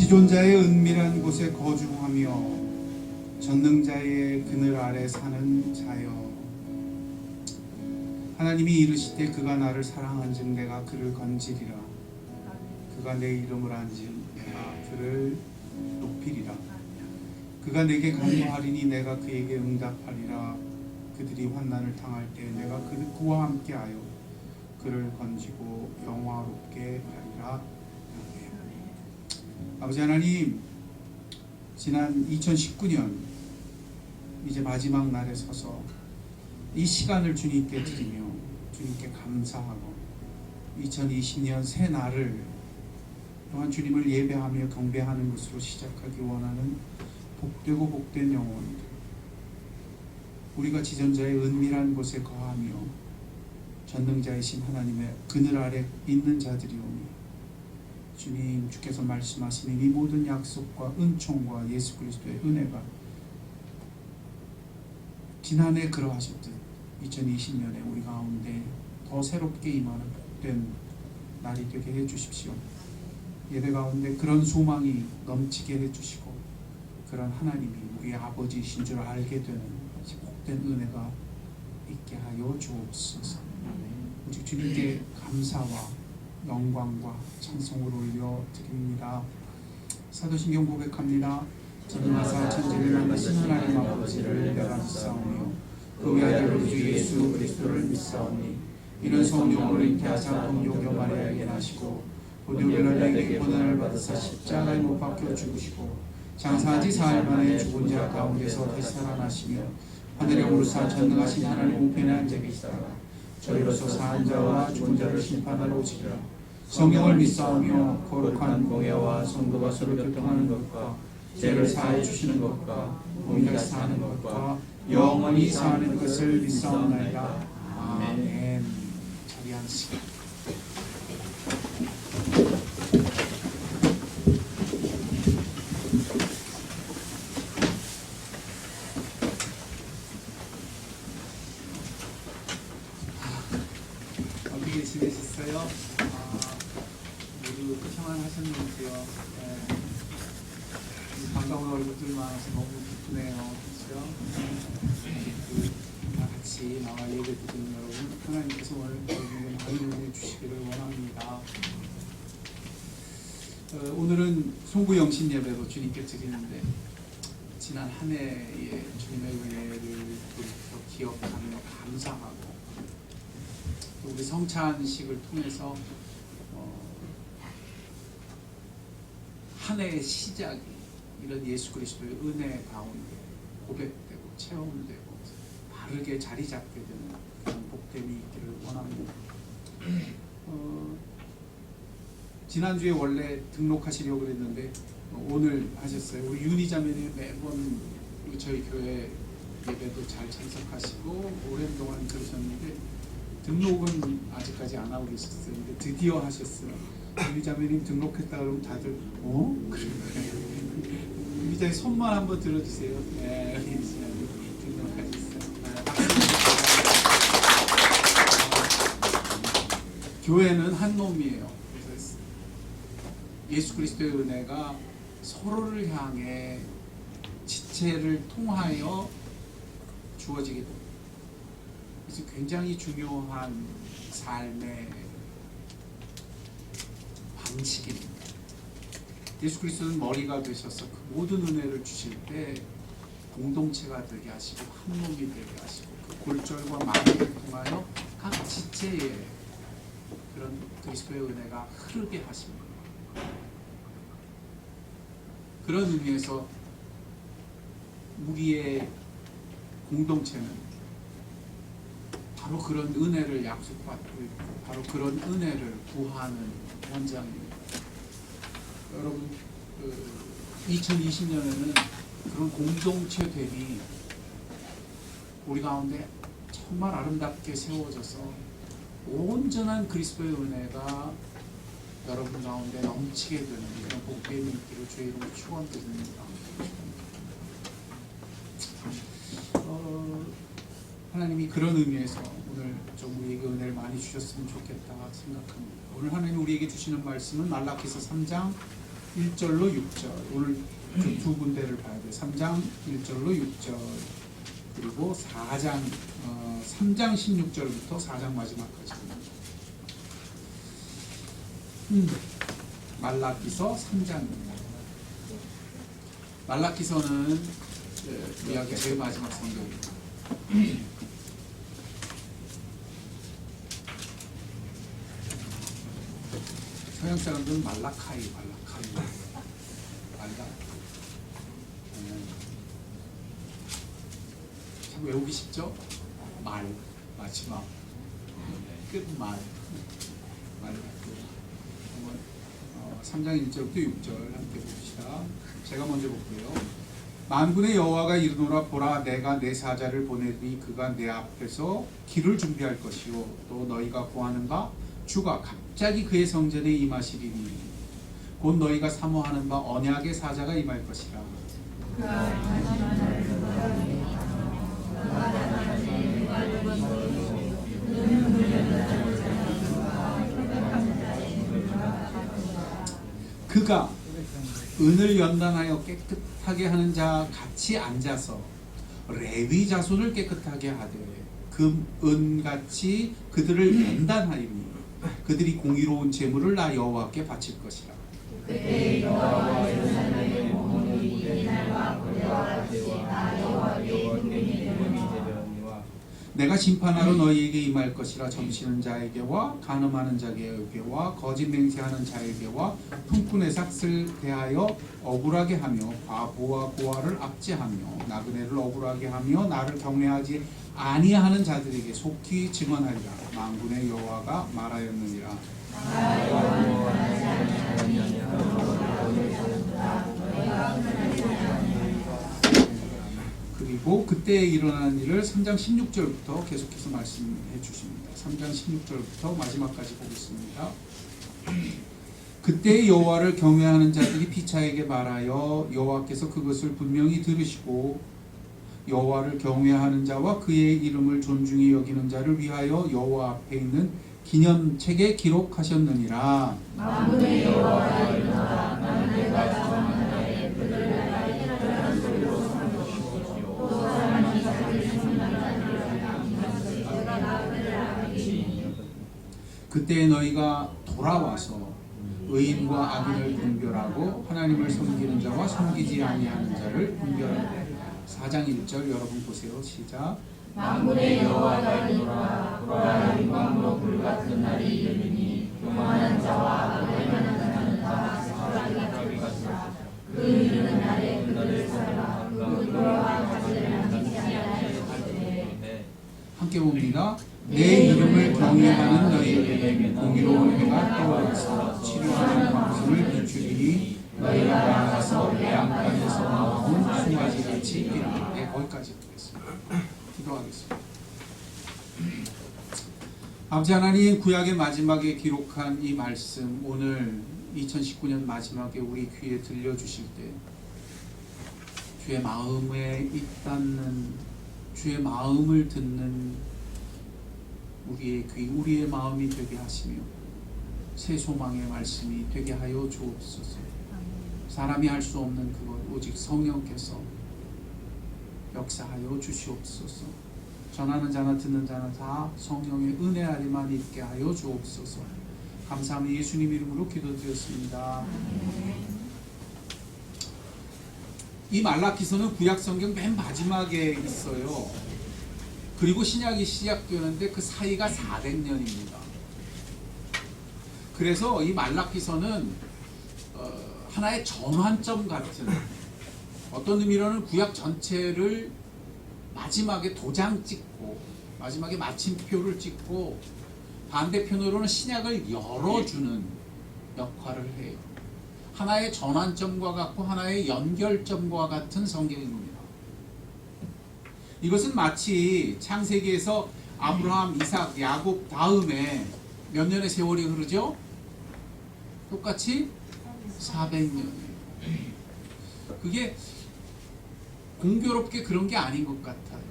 지존자의 은밀한 곳에 거주하며 전능자의 그늘 아래 사는 자여, 하나님이 이르시되 그가 나를 사랑한즉 내가 그를 건지리라. 그가 내 이름을 안즉 내가 그를 높이리라. 그가 내게 간구하리니 내가 그에게 응답하리라. 그들이 환난을 당할 때 내가 그와 함께하여 그를 건지고 영화롭게 하리라. 아버지 하나님, 지난 2019년 이제 마지막 날에 서서 이 시간을 주님께 드리며 주님께 감사하고 2020년 새 날을 또한 주님을 예배하며 경배하는 것으로 시작하기 원하는 복되고 복된 영혼들, 우리가 지존자의 은밀한 곳에 거하며 전능자이신 하나님의 그늘 아래 있는 자들이오니 주님, 주께서 말씀하시는 이 모든 약속과 은총과 예수 그리스도의 은혜가 지난해 그러하셨듯 2020년에 우리 가운데 더 새롭게 임하는 복된 날이 되게 해주십시오. 예배 가운데 그런 소망이 넘치게 해주시고 그런 하나님이 우리의 아버지이신 줄 알게 되는 복된 은혜가 있게 하여 주옵소서. 오직 주님께 감사와 영광과 찬송을 올려드립니다. 사도신경 고백합니다. 전능하사 천지를 만드신 하나님 아버지를 내가 믿사오며 그 외아들 주 예수 그리스도를 믿사오니 이는 성령으로 잉태하사 동정녀 마리아에게 나시고 본디오 빌라도에게 고난을 받으사 십자가에 못 박혀 죽으시고 장사한 지 사흘 만에 죽은 자 가운데서 다시 살아나시며 하늘에 오르사 전능하신 하나님 우편에 앉아 계시다가 저희로서 사한 자와 죽은 자를 심판하러 오시리라. 성령을 믿사오며 거룩한 공예와 성도가 서로 교통하는 것과 죄를 사해 주시는 것과 몸이 사는 것과 영원히 사는 것을 믿사옵나이다. 아멘. 자리 앉으시고 어떻게 지내셨어요? 모두 평안하셨는지요? 반가운 얼굴들 많아서 너무 기쁘네요. 그렇죠? 다 같이 나와 예배 드리는 여러분, 하나님께서 오늘 여러분에게 많은 은혜 주시기를 원합니다. 오늘은 송구 영신 예배로 주님께 드리는데 지난 한 해의 주님의 은혜를 돌이켜 기억하며 감사하고 또 우리 성찬식을 통해서 한 해의 시작이 이런 예수 그리스도의 은혜 가운데 고백되고 체험되고 바르게 자리 잡게 되는 그런 복됨이 있기를 원합니다. 지난주에 원래 등록하시려고 그랬는데 오늘 하셨어요. 우리 윤희 자매님 매번 저희 교회 예배도 잘 참석하시고 오랜 동안 그러셨는데 등록은 아직까지 안 하고 계셨어요. 근데 드디어 하셨어요. 윤희 자매님 등록했다 그러면 다들 그래요. 의자에 손만 한번 들어주세요. 네, 등록하셨어요. 교회는 한 몸이에요. 그래서 예수 그리스도의 은혜가 서로를 향해 지체를 통하여 주어지게 됩니다. 그래서 굉장히 중요한 삶의 방식입니다. 예수 그리스도는 머리가 되셔서 그 모든 은혜를 주실 때 공동체가 되게 하시고 한 몸이 되게 하시고 그 골절과 마디를 통하여 각 지체에 그런 그리스도의 은혜가 흐르게 하십니다. 그런 의미에서 우리의 공동체는 바로 그런 은혜를 약속받고 있고 바로 그런 은혜를 구하는 원장입니다. 여러분, 2020년에는 그런 공동체들이 우리 가운데 정말 아름답게 세워져서 온전한 그리스도의 은혜가 여러분 가운데 넘치게 되는 그런 복됨이 있기를 주의 이름으로 축원드립니다. 하나님이 그런 의미에서 오늘 좀 우리에게 은혜를 많이 주셨으면 좋겠다 생각합니다. 오늘 하나님 우리에게 주시는 말씀은 말라기서 3장 1절로 6절 오늘 그 두 군데를 봐야 돼. 3장 1절로 6절 그리고 4장 3장 16절부터 4장 마지막까지. 말라기서 3장입니다. 말라기서는 구약의 제일 마지막 성경입니다. 서양 사람들은 말라카이 참 외우기 쉽죠? 말 마지막 끝말 말라기. 한번 3장 1절부터 6절 함께 봅시다. 제가 먼저 볼게요. 만군의 여호와가 이르노라 보라 내가 내 사자를 보내리니 그가 내 앞에서 길을 준비할 것이요 또 너희가 구하는 바 주가 갑자기 그의 성전에 임하시리니 곧 너희가 사모하는 바 언약의 사자가 임할 것이라. 그가 은을 연단하여 깨끗하게 하는 자 같이 앉아서 레위 자손을 깨끗하게 하되 금 은같이 그들을 연단하리니 그들이 공의로운 제물을 나 여호와께 바칠 것이라. 그때 여호와 예루살렘의 공문이 이날과 고려와 같이 나 여호와께 분명히 되려니와 내가 심판하러 너희에게 임할 것이라. 점치는 자에게와 간음하는 자에게와 거짓 맹세하는 자에게와 품꾼의 삭슬 대하여 억울하게 하며 과부와 고아를 압제하며 나그네를 억울하게 하며 나를 경외하지 아니하는 자들에게 속히 증언하리라. 만군의 여호와가 말하였느니라. 그리고 그때 일어난 일을 3장 16절부터 계속해서 말씀해 주십니다. 3장 16절부터 마지막까지 보겠습니다. 그때 여호와를 경외하는 자들이 피차에게 말하여 여호와께서 그것을 분명히 들으시고 여호와를 경외하는 자와 그의 이름을 존중히 여기는 자를 위하여 여호와 앞에 있는 기념책에 기록하셨느니라. 만군의 여호와가 이르노라 나는 내가 정한 날에 그들을 나의 특별한 소리로 삼으시고 또 사람이 자기를 생각하는 자들을 내가 나그네를 아끼리니 그때 너희가 돌아와서 의인과 악인을 분별하고 하나님을 섬기는 자와 섬기지 아니하는 자를 분별하라. 4장 1절 여러분 보세요. 시작. 만군의 여호와가 이르노라 보라 영광으로 불같은 날이 이르리니 교만한 자와 악행하는 자는 다 쇠사라기가 될 것이라. 그 이르는 날에 그들을 살라 그 노래와 가지를 남기지 아니할 것이되. 함께 봅니다. 내 이름을 경외하는 너희에게 공의로운 해가 떠올라서 치료하는 방송을 비추리니 너희가 나아가서 내 안간에서 나온 송아지같이 이르라. 네, 거기까지 듣겠습니다. 기도하겠습니다. 아버지 하나님, 구약의 마지막에 기록한 이 말씀 오늘 2019년 마지막에 우리 귀에 들려주실 때 주의 마음에 입닿는 주의 마음을 듣는 우리의 귀, 우리의 마음이 되게 하시며 새 소망의 말씀이 되게 하여 주옵소서. 사람이 할 수 없는 그것 오직 성령께서 역사하여 주시옵소서. 전하는 자나 듣는 자나 다 성령의 은혜 아래만 있게 하여 주옵소서. 감사하며 예수님 이름으로 기도드렸습니다. 이 말라기서는 구약 성경 맨 마지막에 있어요. 그리고 신약이 시작되는데 그 사이가 400년입니다. 그래서 이 말라기서는 하나의 전환점 같은, 어떤 의미로는 구약 전체를 마지막에 도장 찍고 마지막에 마침표를 찍고 반대편으로는 신약을 열어주는 역할을 해요. 하나의 전환점과 같고 하나의 연결점과 같은 성경입니다. 이것은 마치 창세기에서 아브라함, 이삭, 야곱 다음에 몇 년의 세월이 흐르죠? 똑같이 400년이에요. 그게 공교롭게 그런 게 아닌 것 같아요.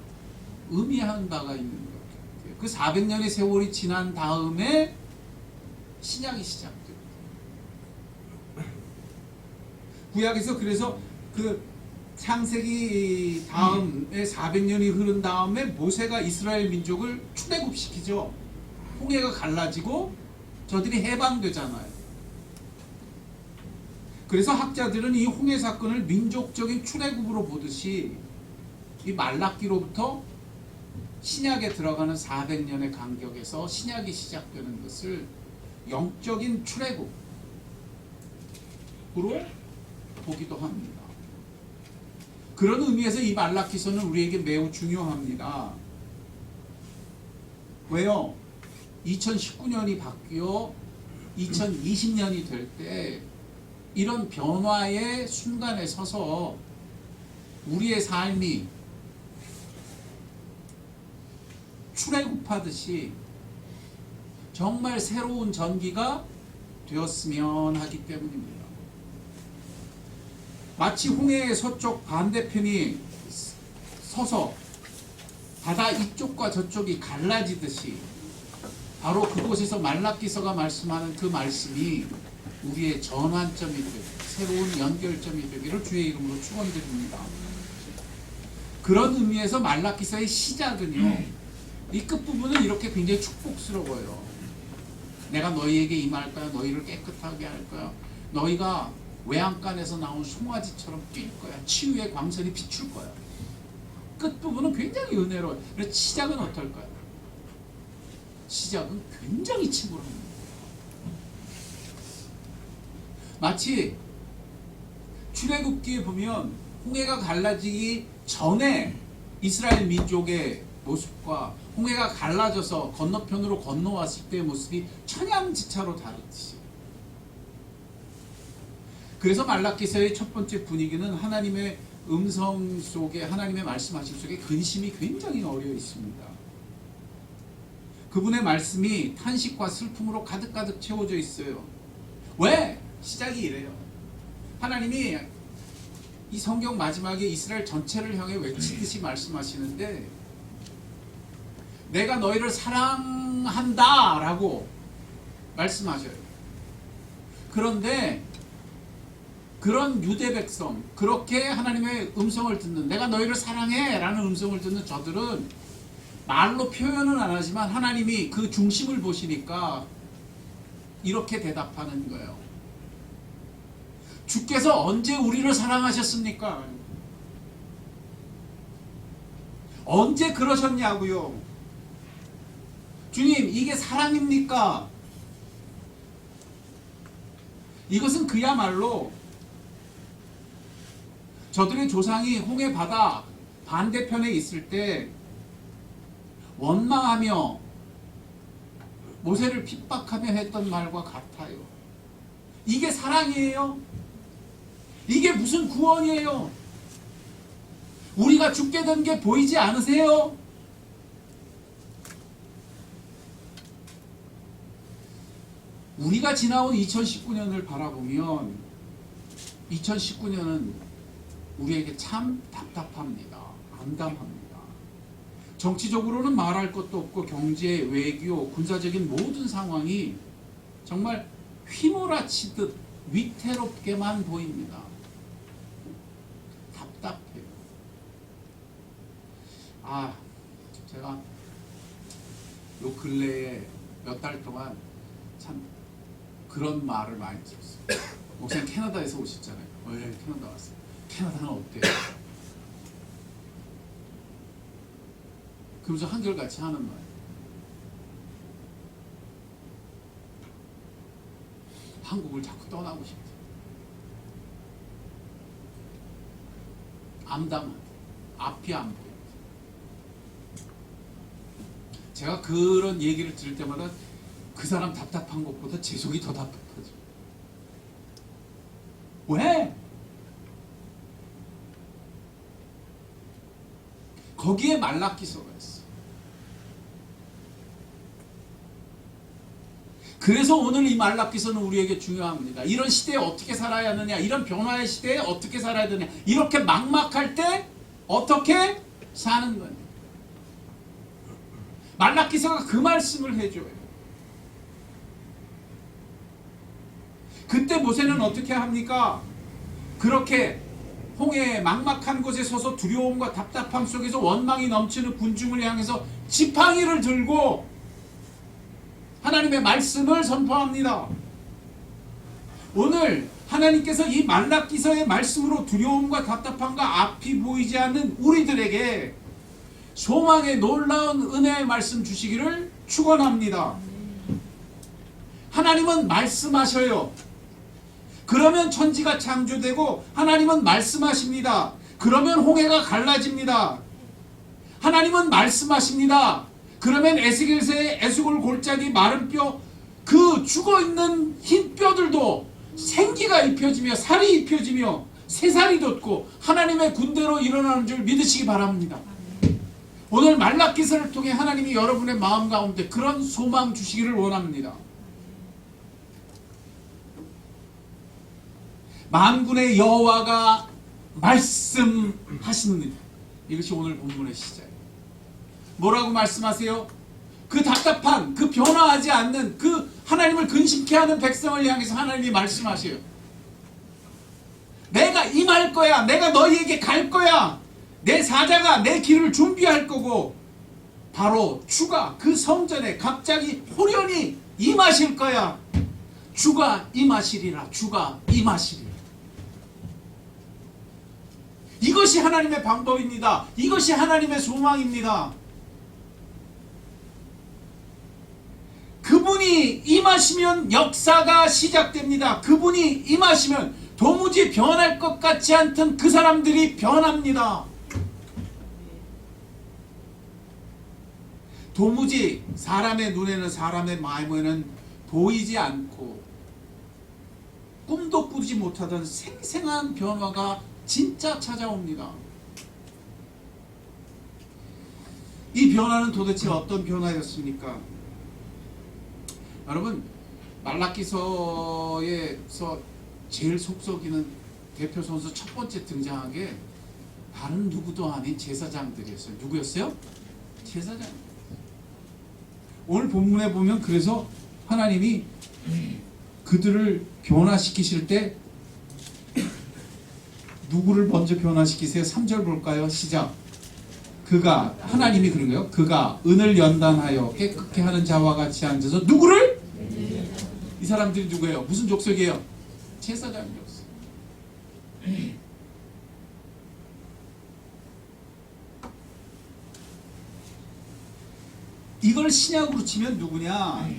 의미하는 바가 있는 것 같아요. 그 400년의 세월이 지난 다음에 신약이 시작돼요. 구약에서 그래서 그 창세기 다음에 400년이 흐른 다음에 모세가 이스라엘 민족을 출애굽시키죠. 홍해가 갈라지고 저들이 해방되잖아요. 그래서 학자들은 이 홍해 사건을 민족적인 출애굽으로 보듯이 이 말라기로부터 신약에 들어가는 400년의 간격에서 신약이 시작되는 것을 영적인 출애굽으로 보기도 합니다. 그런 의미에서 이 말라기서는 우리에게 매우 중요합니다. 왜요? 2019년이 바뀌어 2020년이 될 때 이런 변화의 순간에 서서 우리의 삶이 출애굽하듯이 정말 새로운 전기가 되었으면 하기 때문입니다. 마치 홍해의 서쪽 반대편이 서서 바다 이쪽과 저쪽이 갈라지듯이 바로 그곳에서 말라기서가 말씀하는 그 말씀이 우리의 전환점이 되고 새로운 연결점이 되기를 주의 이름으로 축원드립니다. 그런 의미에서 말라기서의 시작은요, 이 끝부분은 이렇게 굉장히 축복스러워요. 내가 너희에게 임할 거야. 너희를 깨끗하게 할 거야. 너희가 외양간에서 나온 송아지처럼 뛸 거야. 치유의 광선이 비출 거야. 끝부분은 굉장히 은혜로워요. 그래서 시작은 어떨까요? 시작은 굉장히 침울합니다. 마치 출애굽기에 보면 홍해가 갈라지기 전에 이스라엘 민족의 모습과 홍해가 갈라져서 건너편으로 건너왔을 때의 모습이 천양지차로 다르듯이, 그래서 말라기서의 첫 번째 분위기는 하나님의 음성 속에, 하나님의 말씀하심 속에 근심이 굉장히 어려 있습니다. 그분의 말씀이 탄식과 슬픔으로 가득가득 채워져 있어요. 왜? 시작이 이래요. 하나님이 이 성경 마지막에 이스라엘 전체를 향해 외치듯이 말씀하시는데, 내가 너희를 사랑한다 라고 말씀하셔요. 그런데 그런 유대 백성, 그렇게 하나님의 음성을 듣는, 내가 너희를 사랑해 라는 음성을 듣는 저들은 말로 표현은 안 하지만 하나님이 그 중심을 보시니까 이렇게 대답하는 거예요. 주께서 언제 우리를 사랑하셨습니까? 언제 그러셨냐고요? 주님, 이게 사랑입니까? 이것은 그야말로 저들의 조상이 홍해 바다 반대편에 있을 때 원망하며 모세를 핍박하며 했던 말과 같아요. 이게 사랑이에요? 이게 무슨 구원이에요? 우리가 죽게 된 게 보이지 않으세요? 우리가 지나온 2019년을 바라보면 2019년은 우리에게 참 답답합니다. 암담합니다. 정치적으로는 말할 것도 없고 경제, 외교, 군사적인 모든 상황이 정말 휘몰아치듯 위태롭게만 보입니다. 답답해요. 제가 요 근래에 몇 달 동안 참 그런 말을 많이 들었어요. 목사님 캐나다에서 오셨잖아요. 네, 캐나다 왔어요. 캐나다는 어때요? 그러면서 한결같이 하는 말. 한국을 자꾸 떠나고 싶대. 암담하대. 앞이 안 보여. 제가 그런 얘기를 들을 때마다 그 사람 답답한 것보다 제 속이 더 답답하죠. 왜? 거기에 말라기서가 있어. 그래서 오늘 이 말라기서는 우리에게 중요합니다. 이런 시대에 어떻게 살아야 하느냐, 이런 변화의 시대에 어떻게 살아야 되느냐, 이렇게 막막할 때 어떻게 사는 거냐. 말라기서가 그 말씀을 해줘요. 그때 모세는 어떻게 합니까? 그렇게 홍해의 막막한 곳에 서서 두려움과 답답함 속에서 원망이 넘치는 군중을 향해서 지팡이를 들고 하나님의 말씀을 선포합니다. 오늘 하나님께서 이 말라기서의 말씀으로 두려움과 답답함과 앞이 보이지 않는 우리들에게 소망의 놀라운 은혜의 말씀 주시기를 축원합니다. 하나님은 말씀하셔요. 그러면 천지가 창조되고 하나님은 말씀하십니다. 그러면 홍해가 갈라집니다. 하나님은 말씀하십니다. 그러면 에스겔서의 에스골 골짜기 마른 뼈, 그 죽어있는 흰 뼈들도 생기가 입혀지며 살이 입혀지며 새살이 돋고 하나님의 군대로 일어나는 줄 믿으시기 바랍니다. 오늘 말라기서를 통해 하나님이 여러분의 마음 가운데 그런 소망 주시기를 원합니다. 만군의 여호와가 말씀하십니다. 이것이 오늘 본문의 시작이에요. 뭐라고 말씀하세요? 그 답답한, 그 변화하지 않는, 그 하나님을 근심케 하는 백성을 향해서 하나님이 말씀하세요. 내가 임할 거야. 내가 너희에게 갈 거야. 내 사자가 내 길을 준비할 거고 바로 주가 그 성전에 갑자기 호련히 임하실 거야. 주가 임하시리라. 주가 임하시리라. 이것이 하나님의 방법입니다. 이것이 하나님의 소망입니다. 그분이 임하시면 역사가 시작됩니다. 그분이 임하시면 도무지 변할 것 같지 않던 그 사람들이 변합니다. 도무지 사람의 눈에는, 사람의 마음에는 보이지 않고 꿈도 꾸지 못하던 생생한 변화가 진짜 찾아옵니다. 이 변화는 도대체 어떤 변화였습니까? 여러분, 말라기서에서 제일 속썩이는 대표 선수 첫 번째 등장한 게 다른 누구도 아닌 제사장들이었어요. 누구였어요? 제사장. 오늘 본문에 보면 그래서 하나님이 그들을 변화시키실 때 누구를 먼저 변화시키세요? 3절 볼까요? 시작. 그가, 하나님이 그런 거예요. 그가 은을 연단하여 깨끗게 하는 자와 같이 앉아서 누구를? 이 사람들이 누구예요? 무슨 족속이에요? 제사장 족속. 이걸 신약으로 치면 누구냐?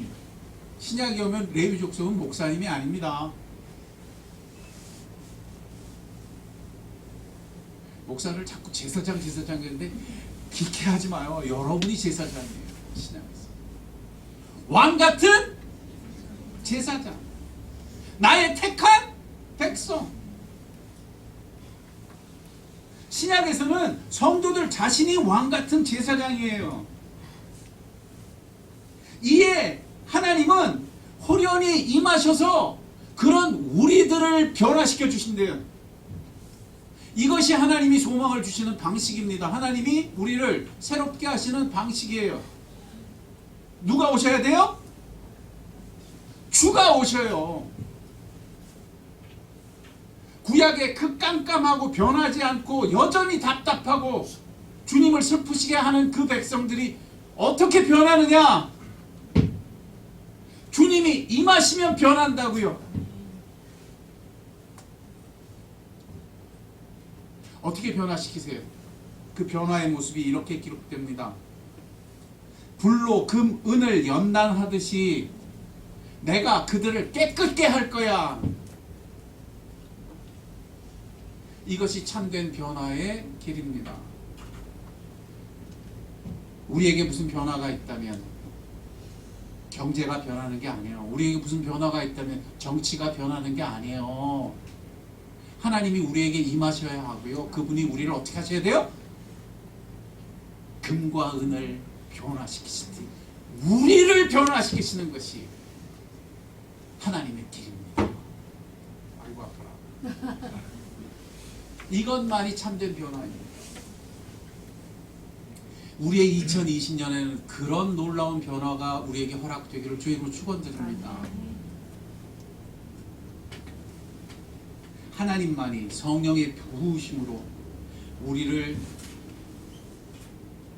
신약에 오면 레위 족속은 목사님이 아닙니다. 목사를 자꾸 제사장 했는데 기캐하지 마요. 여러분이 제사장이에요. 신약에서 왕 같은 제사장, 나의 택한 백성. 신약에서는 성도들 자신이 왕 같은 제사장이에요. 이에 하나님은 호련히 임하셔서 그런 우리들을 변화시켜 주신대요. 이것이 하나님이 소망을 주시는 방식입니다. 하나님이 우리를 새롭게 하시는 방식이에요. 누가 오셔야 돼요? 주가 오셔요. 구약의 그 깜깜하고 변하지 않고 여전히 답답하고 주님을 슬프시게 하는 그 백성들이 어떻게 변하느냐? 주님이 임하시면 변한다고요. 어떻게 변화시키세요? 그 변화의 모습이 이렇게 기록됩니다. 불로 금, 은을 연단하듯이 내가 그들을 깨끗게 할 거야. 이것이 참된 변화의 길입니다. 우리에게 무슨 변화가 있다면 경제가 변하는 게 아니에요. 우리에게 무슨 변화가 있다면 정치가 변하는 게 아니에요. 하나님이 우리에게 임하셔야 하고요. 그분이 우리를 어떻게 하셔야 돼요? 금과 은을 변화시키시듯이 우리를 변화시키시는 것이 하나님의 길입니다. 아이고 아파라. 이것만이 참된 변화입니다. 우리의 2020년에는 그런 놀라운 변화가 우리에게 허락되기를 주의 이름으로 축원드립니다. 하나님만이 성령의 부으심으로 우리를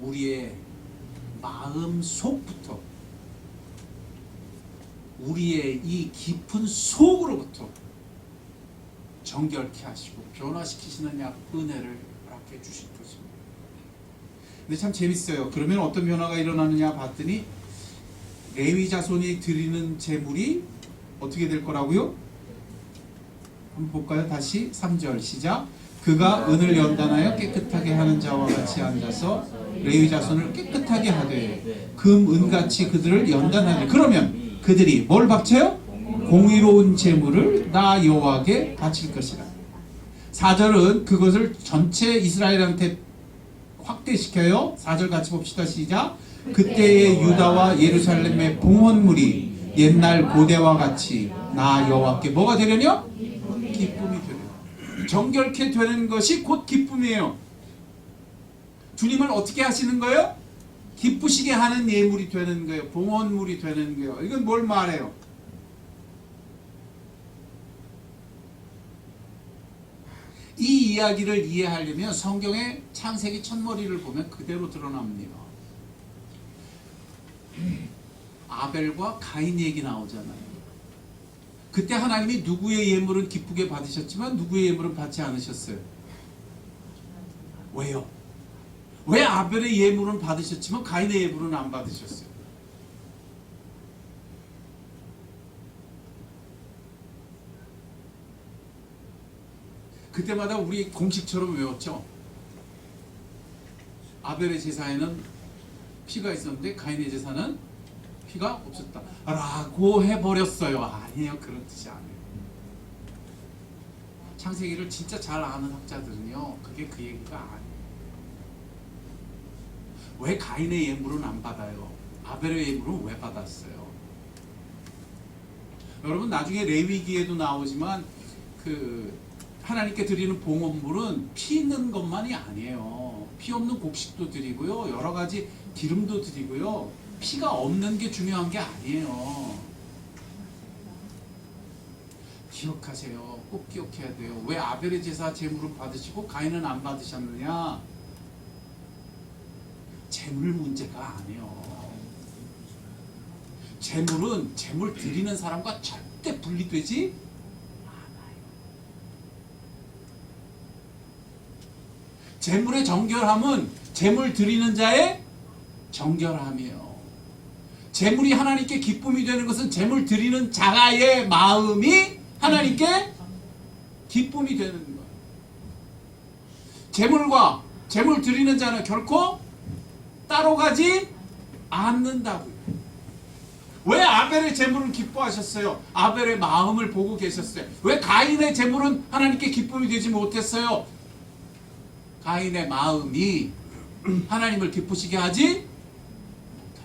우리의 마음 속부터, 우리의 이 깊은 속으로부터 정결케 하시고 변화시키시는 은혜를 허락해 주실 것입니다. 근데 참 재밌어요. 그러면 어떤 변화가 일어나느냐 봤더니 레위 자손이 드리는 제물이 어떻게 될 거라고요? 한번 볼까요? 다시 3절 시작. 그가 은을 연단하여 깨끗하게 하는 자와 같이 앉아서 레위 자손을 깨끗하게 하되 금, 은같이 그들을 연단하되, 그러면 그들이 뭘 바쳐요? 공의로운 제물을 나 여호와께 바칠 것이라. 4절은 그것을 전체 이스라엘한테 확대시켜요. 4절 같이 봅시다. 시작. 그때의 유다와 예루살렘의 봉헌물이 옛날 고대와 같이 나 여호와께 뭐가 되려냐? 기쁨이 되려. 정결케 되는 것이 곧 기쁨이에요. 주님을 어떻게 하시는 거예요? 기쁘시게 하는 예물이 되는 거예요. 봉헌물이 되는 거예요. 이건 뭘 말해요? 이 이야기를 이해하려면 성경의 창세기 첫머리를 보면 그대로 드러납니다. 아벨과 가인 얘기 나오잖아요. 그때 하나님이 누구의 예물은 기쁘게 받으셨지만 누구의 예물은 받지 않으셨어요. 왜요? 왜 아벨의 예물은 받으셨지만 가인의 예물은 안 받으셨어요? 그때마다 우리 공식처럼 외웠죠. 아벨의 제사에는 피가 있었는데 가인의 제사는 피가 없었다 라고 해버렸어요. 아니에요. 그런 뜻이 아니에요. 창세기를 진짜 잘 아는 학자들은요, 그게 그 얘기가 아니에요. 왜 가인의 예물은 안 받아요? 아벨의 예물은 왜 받았어요? 여러분, 나중에 레위기에도 나오지만 하나님께 드리는 봉헌물은 피 있는 것만이 아니에요. 피 없는 곡식도 드리고요, 여러 가지 기름도 드리고요, 피가 없는 게 중요한 게 아니에요. 기억하세요. 꼭 기억해야 돼요. 왜 아벨의 제사 제물을 받으시고 가인은 안 받으셨느냐? 재물 문제가 아니에요. 재물은 재물 드리는 사람과 절대 분리되지 않아요. 재물의 정결함은 재물 드리는 자의 정결함이에요. 재물이 하나님께 기쁨이 되는 것은 재물 드리는 자의 마음이 하나님께 기쁨이 되는 거예요. 재물과 재물 드리는 자는 결코 따로 가지 않는다고요. 왜 아벨의 재물은 기뻐하셨어요? 아벨의 마음을 보고 계셨어요. 왜 가인의 재물은 하나님께 기쁨이 되지 못했어요? 가인의 마음이 하나님을 기쁘시게 하지 못합니다.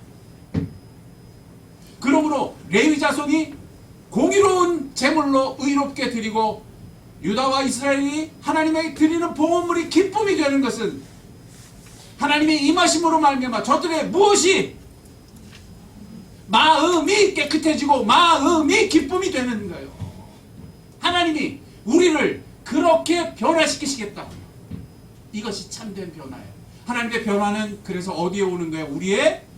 그러므로 레위 자손이 공의로운 제물로 의롭게 드리고 유다와 이스라엘이 하나님에게 드리는 봉헌물이 기쁨이 되는 것은 하나님의 임하심으로 말미암아 저들의 무엇이 마음이 깨끗해지고 마음이 기쁨이 되는 거예요. 하나님이 우리를 그렇게 변화시키시겠다. 이것이 참된 변화예요. 하나님의 변화는 그래서 어디에 오는 거예요? 우리의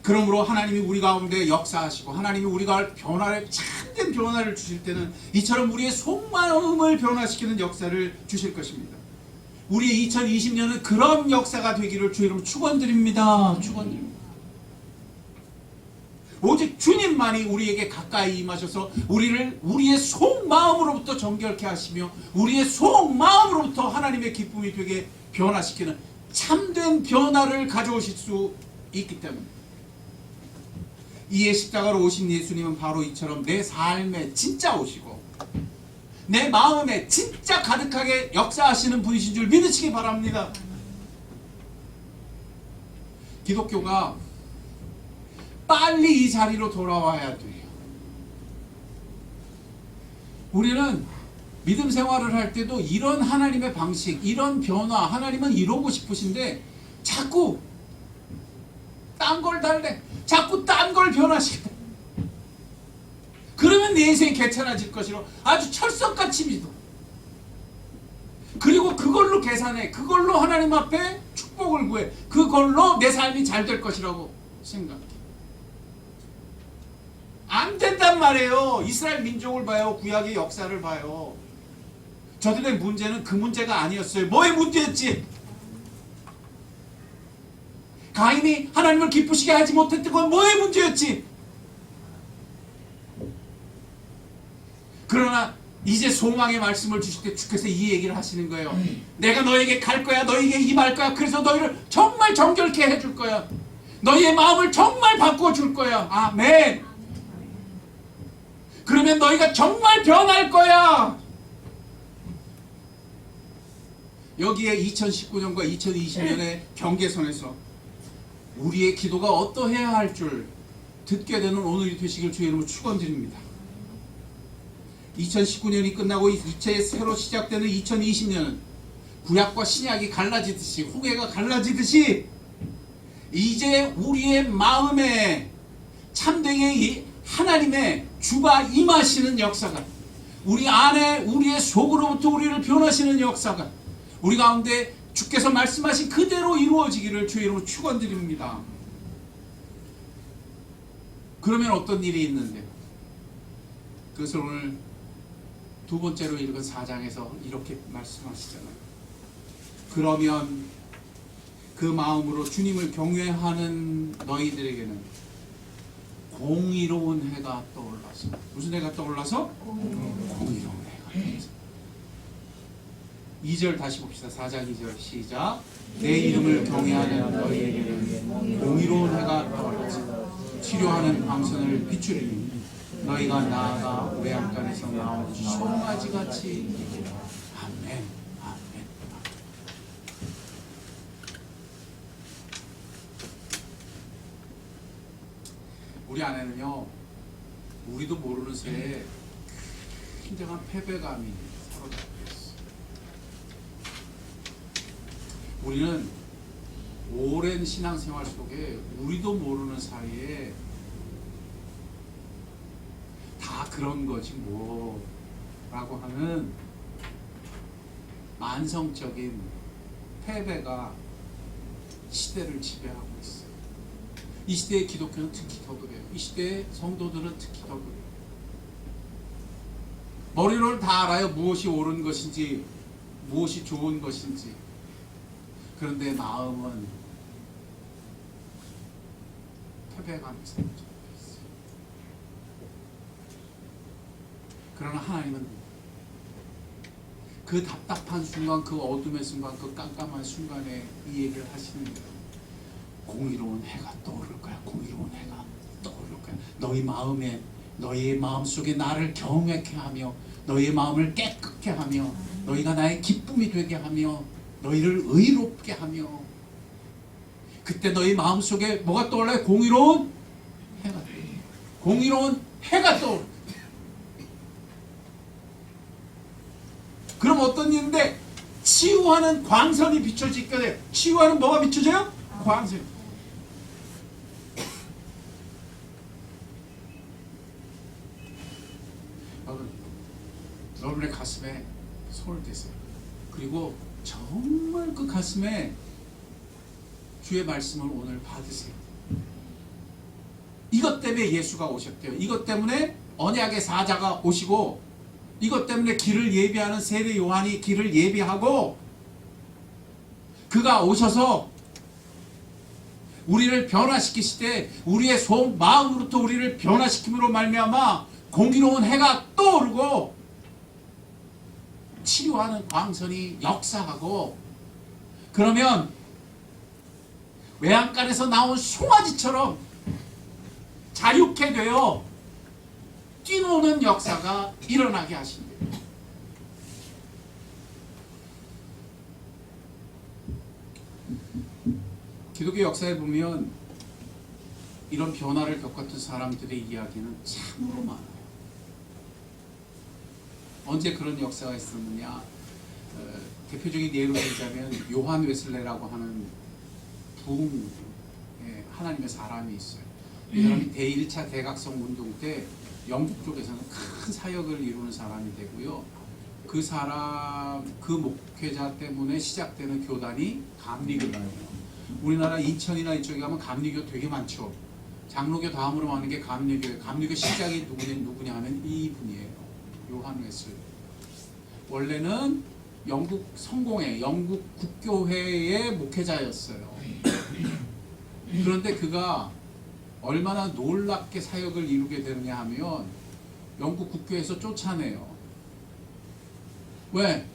그러므로 하나님이 우리 가운데 역사하시고 하나님이 우리가 참된 변화를 주실 때는 이처럼 우리의 속마음을 변화시키는 역사를 주실 것입니다. 우리 2020년은 그런 역사가 되기를 주 이름 축원드립니다. 축원드립니다. 오직 주님만이 우리에게 가까이 임하셔서 우리를 우리의 속마음으로부터 정결케 하시며 우리의 속마음으로부터 하나님의 기쁨이 되게 변화시키는 참된 변화를 가져오실 수 있기 때문입니다. 이에 십자가로 오신 예수님은 바로 이처럼 내 삶에 진짜 오시고 내 마음에 진짜 가득하게 역사하시는 분이신 줄 믿으시기 바랍니다. 기독교가 빨리 이 자리로 돌아와야 돼요. 우리는 믿음 생활을 할 때도 이런 하나님의 방식, 이런 변화, 하나님은 이러고 싶으신데 자꾸 딴 걸 달래. 자꾸 딴 걸 변화시켜. 그러면 내 인생이 괜찮아질 것이로 아주 철석같이 믿어. 그리고 그걸로 계산해. 그걸로 하나님 앞에 축복을 구해. 그걸로 내 삶이 잘 될 것이라고 생각해. 안 된단 말이에요. 이스라엘 민족을 봐요. 구약의 역사를 봐요. 저들의 문제는 그 문제가 아니었어요. 뭐의 문제였지? 가인이 하나님을 기쁘시게 하지 못했던 건 뭐의 문제였지? 그러나 이제 소망의 말씀을 주실 때 주께서 이 얘기를 하시는 거예요. 내가 너에게 갈 거야. 너에게 임할 거야. 그래서 너희를 정말 정결케 해줄 거야. 너희의 마음을 정말 바꿔줄 거야. 아멘. 그러면 너희가 정말 변할 거야. 여기에 2019년과 2020년의 경계선에서 우리의 기도가 어떠해야 할 줄 듣게 되는 오늘이 되시길 주의 이름으로 축원드립니다. 2019년이 끝나고 이제 새로 시작되는 2020년은 구약과 신약이 갈라지듯이, 후계가 갈라지듯이 이제 우리의 마음에 참되게 하나님의 주가 임하시는 역사가, 우리 안에 우리의 속으로부터 우리를 변화하시는 역사가 우리 가운데 주께서 말씀하신 그대로 이루어지기를 주의 이름으로 축원드립니다. 그러면 어떤 일이 있는데, 그것을 오늘 두 번째로 읽은 4장에서 이렇게 말씀하시잖아요. 그러면 그 마음으로 주님을 경외하는 너희들에게는 공의로운 해가 떠올라서, 무슨 해가 떠올라서? 공의로운 해가 떠올라서. 2절 다시 봅시다. 4장 2절 시작. 내 이름을 경외하는 너희에게는 공의로운 해가 떠올라서 치료하는 광선을 비추리니 너희가 나아가 외양간에서 나온 송아지같이 되리라. 아멘. 아멘. 우리 안에는요, 우리도 모르는 새에 굉장한 패배감이 사로잡혀 있어요. 우리는 오랜 신앙생활 속에 우리도 모르는 사이에 다 그런 거지 뭐라고 하는 만성적인 패배가 시대를 지배하고 있어요. 이 시대의 기독교는 특히 더 그래요. 이 시대의 성도들은 특히 더 그래요. 머리로는 다 알아요. 무엇이 옳은 것인지, 무엇이 좋은 것인지. 그런데 마음은 패배감이 사로잡혀 있어요. 그러나 하나님은 그 답답한 순간, 그 어둠의 순간, 그 깜깜한 순간에 이 얘기를 하시는 거예요. 공의로운 해가 떠오를 거야. 공의로운 해가 떠오를 거야. 너희 마음에, 너희의 마음속에 나를 경외케 하며 너희의 마음을 깨끗게 하며 너희가 나의 기쁨이 되게 하며 너희를 의롭게 하며, 그때 너희 마음속에 뭐가 떠올라요? 공의로운 해가 떠올라요. 공의로운 해가 떠올라요. 그럼 어떤 일인데? 치유하는 광선이 비춰지게 돼요. 치유하는 뭐가 비춰져요? 광선. 여러분의 가슴에 손을 대세요. 그리고 정말 그 가슴에 주의 말씀을 오늘 받으세요. 이것 때문에 예수가 오셨대요. 이것 때문에 언약의 사자가 오시고, 이것 때문에 길을 예비하는 세례 요한이 길을 예비하고, 그가 오셔서 우리를 변화시키시되 우리의 속 마음으로부터 우리를 변화시킴으로 말미암아 공의로운 해가 떠오르고 치료하는 광선이 역사하고, 그러면 외양간에서 나온 송아지처럼 자유케 되어 뛰노는 역사가 일어나게 하십니다. 기독교 역사에 보면 이런 변화를 겪었던 사람들의 이야기는 참으로 많아요. 언제 그런 역사가 있었느냐? 대표적인 예로 들자면 요한 웨슬레라고 하는 하나님의 사람이 있어요. 이 사람이 제1차 대각성 운동 때 영국 쪽에서는 큰 사역을 이루는 사람이 되고요. 그 사람, 그 목회자 때문에 시작되는 교단이 감리교단이에요. 우리나라 인천이나 이쪽에 가면 감리교 되게 많죠. 장로교 다음으로 많은 게 감리교예요. 감리교 시작이 누구냐 하면 이분이에요. 요한 웨슬리. 원래는 영국 성공회, 영국 국교회의 목회자였어요. 그런데 그가 얼마나 놀랍게 사역을 이루게 되느냐 하면 영국 국교에서 쫓아내요. 왜?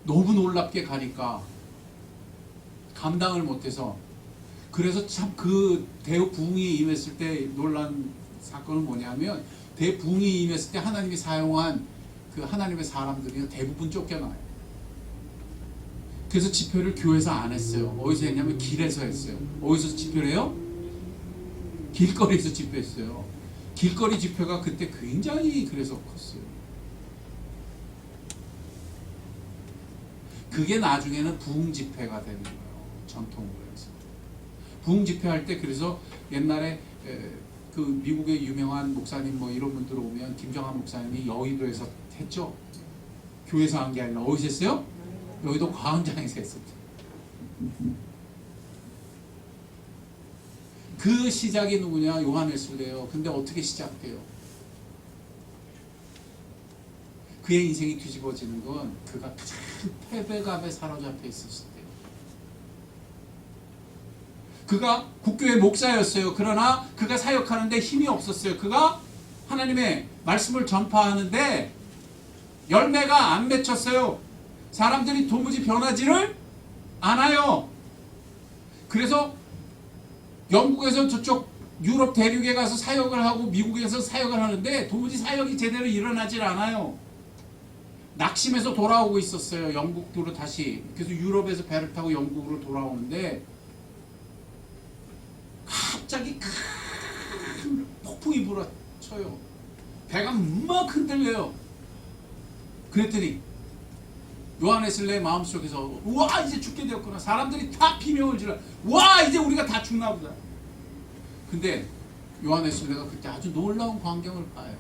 너무 놀랍게 가니까 감당을 못해서. 그래서 참 그 대부흥이 임했을 때 놀란 사건은 뭐냐면 대부흥이 임했을 때 하나님이 사용한 그 하나님의 사람들이 대부분 쫓겨나요. 그래서 집회를 교회에서 안 했어요. 어디서 했냐면 길에서 했어요. 어디서 집회를 해요? 길거리에서 집회했어요. 길거리 집회가 그때 굉장히 그래서 컸어요. 그게 나중에는 부흥 집회가 되는 거예요. 전통으로 해서. 부흥 집회 할 때 그래서 옛날에 그 미국의 유명한 목사님 뭐 이런 분들 오면 김정한 목사님이 여의도에서 했죠. 교회에서 한 게 아니라 어디서 했어요? 여의도 광장에서 했었죠. 그 시작이 누구냐? 요한 웨슬리예요. 근데 어떻게 시작돼요? 그의 인생이 뒤집어지는 건 그가 큰 패배감에 사로잡혀 있었을 때요. 그가 국교의 목사였어요. 그러나 그가 사역하는데 힘이 없었어요. 그가 하나님의 말씀을 전파하는데 열매가 안 맺혔어요. 사람들이 도무지 변하지를 않아요. 그래서 영국에서 저쪽 유럽 대륙에 가서 사역을 하고 미국에서 사역을 하는데 도무지 사역이 제대로 일어나질 않아요. 낙심해서 돌아오고 있었어요. 영국으로 다시. 그래서 유럽에서 배를 타고 영국으로 돌아오는데 갑자기 큰 폭풍이 불어쳐요. 배가 막 흔들려요. 그랬더니 요한 웨슬리의 마음속에서 와 이제 죽게 되었구나. 사람들이 다 비명을 질러. 와 이제 우리가 다 죽나 보다. 근데 요한 웨슬리가 그때 아주 놀라운 광경을 봐요.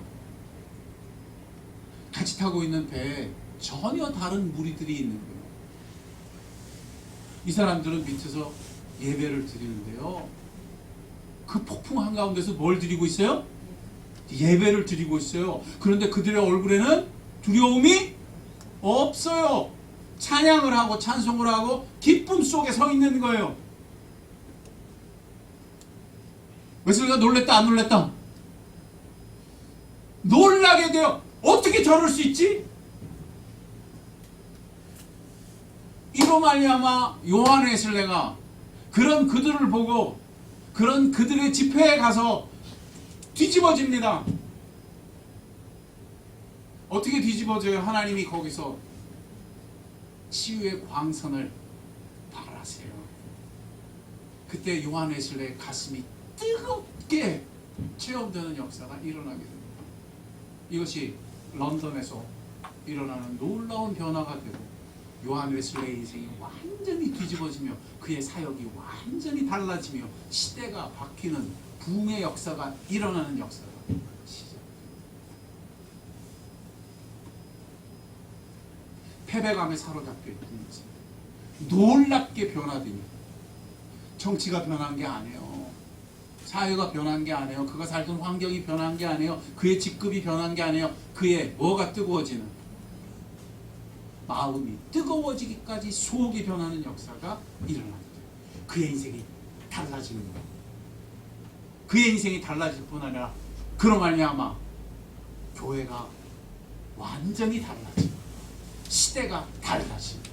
같이 타고 있는 배에 전혀 다른 무리들이 있는 거예요. 이 사람들은 밑에서 예배를 드리는데요. 그 폭풍 한가운데서 뭘 드리고 있어요? 예배를 드리고 있어요. 그런데 그들의 얼굴에는 두려움이 없어요. 찬양을 하고 찬송을 하고 기쁨 속에 서 있는 거예요. 웨슬리가 놀랬다 안 놀랬다? 놀라게 돼요. 어떻게 저럴 수 있지? 이로 말미암아 요한 웨슬리가 그런 그들을 보고 그런 그들의 집회에 가서 뒤집어집니다. 어떻게 뒤집어져요? 하나님이 거기서 치유의 광선을 발하세요. 그때 요한 웨슬리의 가슴이 뜨겁게 체험되는 역사가 일어나게 됩니다. 이것이 런던에서 일어나는 놀라운 변화가 되고 요한 웨슬리의 인생이 완전히 뒤집어지며 그의 사역이 완전히 달라지며 시대가 바뀌는 부흥의 역사가 일어나는 역사가 시작됩니다. 패배감에 사로잡혀 있던 인생 놀랍게 변화되니 정치가 변한 게 아니에요. 사회가 변한 게 아니에요. 그가 살던 환경이 변한 게 아니에요. 그의 직급이 변한 게 아니에요. 그의 뭐가 뜨거워지는 마음이 뜨거워지기까지 속이 변하는 역사가 일어납니다. 그의 인생이 달라지는 거예요. 그의 인생이 달라질 뿐 아니라 그로 말미암아 교회가 완전히 달라집니다. 시대가 달라집니다.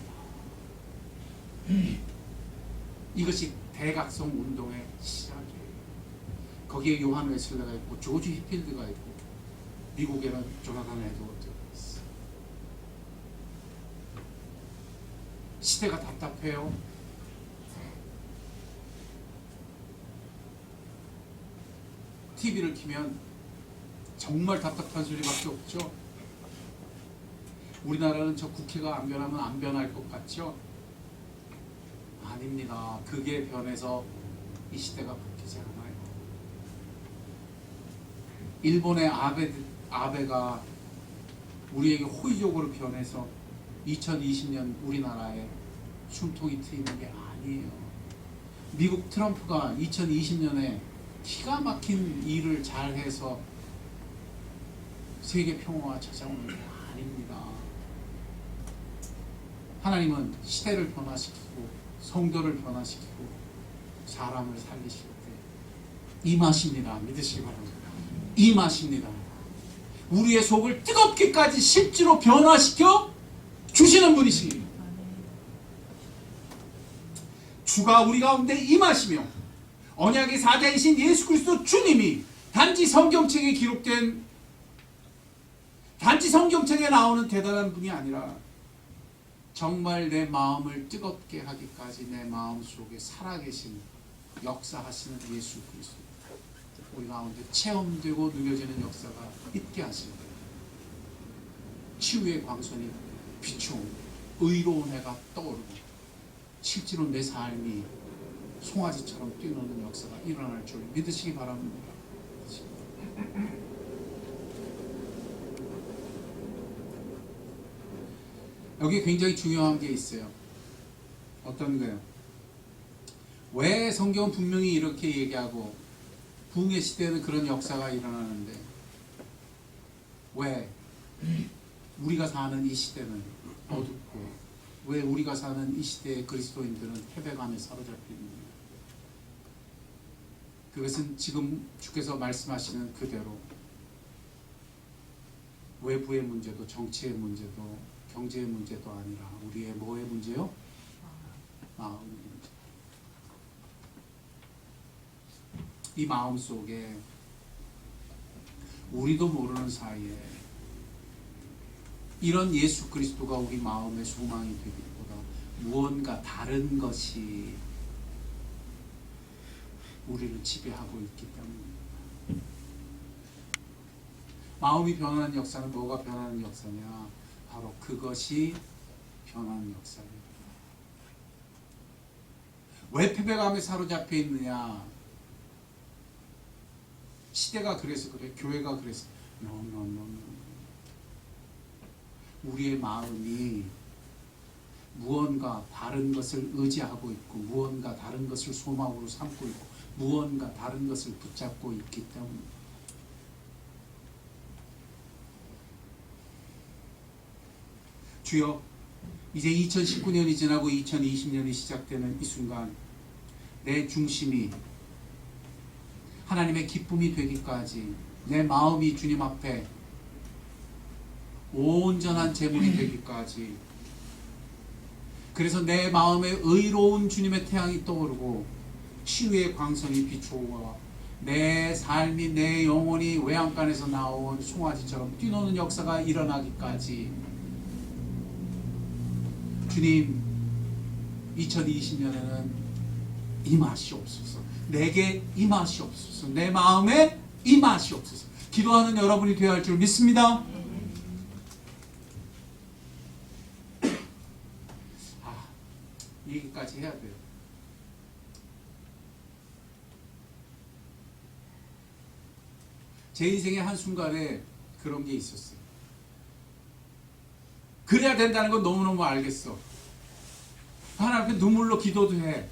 이것이 대각성 운동의 시작이에요. 거기에 요한 웨슬리가 있고 조지 휘필드가 있고 미국에는 조나단 에드워드가 있어요. 시대가 답답해요. TV를 켜면 정말 답답한 소리밖에 없죠. 우리나라는 저 국회가 안 변하면 안 변할 것 같죠? 아닙니다. 그게 변해서 이 시대가 바뀌지 않아요. 일본의 아베가 우리에게 호의적으로 변해서 2020년 우리나라에 숨통이 트이는 게 아니에요. 미국 트럼프가 2020년에 기가 막힌 일을 잘해서 세계 평화가 찾아오는 게 아닙니다. 하나님은 시대를 변화시키고 성도를 변화시키고 사람을 살리실 때 임하십니다. 믿으시기 바랍니다. 임하십니다. 우리의 속을 뜨겁게까지 실제로 변화시켜 주시는 분이십니다. 주가 우리 가운데 임하시며 언약의 사자이신 예수 그리스도 주님이 단지 성경책에 나오는 대단한 분이 아니라 정말 내 마음을 뜨겁게 하기까지 내 마음 속에 살아계신 역사하시는 예수 그리스도 우리 가운데 체험되고 누려지는 역사가 있게 하시고 치유의 광선이 비추고 의로운 해가 떠오르고 실제로 내 삶이 송아지처럼 뛰노는 역사가 일어날 줄 믿으시기 바랍니다. 여기 굉장히 중요한 게 있어요. 어떤 거요? 왜 성경은 분명히 이렇게 얘기하고 부흥의 시대에는 그런 역사가 일어나는데 왜 우리가 사는 이 시대는 어둡고 왜 우리가 사는 이 시대의 그리스도인들은 패배감에 사로잡혀 있느냐? 그것은 지금 주께서 말씀하시는 그대로 외부의 문제도 정치의 문제도 경제의 문제도 아니라 우리의 뭐의 문제요? 마음의 문제. 이 마음 속에 우리도 모르는 사이에 이런 예수 그리스도가 우리 마음의 소망이 되기보다 무언가 다른 것이 우리를 지배하고 있기 때문입니다. 마음이 변하는 역사는 뭐가 변하는 역사냐? 바로 그것이 변하는 역사입니다. 왜 패배감에 사로잡혀 있느냐? 시대가 그래서 그래, 교회가 그래서 우리의 마음이 무언가 다른 것을 의지하고 있고 무언가 다른 것을 소망으로 삼고 있고 무언가 다른 것을 붙잡고 있기 때문입니다. 주여, 이제 2019년이 지나고 2020년이 시작되는 이 순간 내 중심이 하나님의 기쁨이 되기까지 내 마음이 주님 앞에 온전한 제물이 되기까지 그래서 내 마음에 의로운 주님의 태양이 떠오르고 치유의 광선이 비추어 내 삶이 내 영혼이 외양간에서 나온 송아지처럼 뛰노는 역사가 일어나기까지 주님 2020년에는 임하시옵소서. 내게 임하시옵소서. 내 마음에 임하시옵소서. 기도하는 여러분이 되어야 할 줄 믿습니다. 얘기까지 해야 돼요. 제 인생의 한순간에 그런 게 있었어요. 그래야 된다는 건 너무너무 알겠어. 하나님 앞에 눈물로 기도도 해.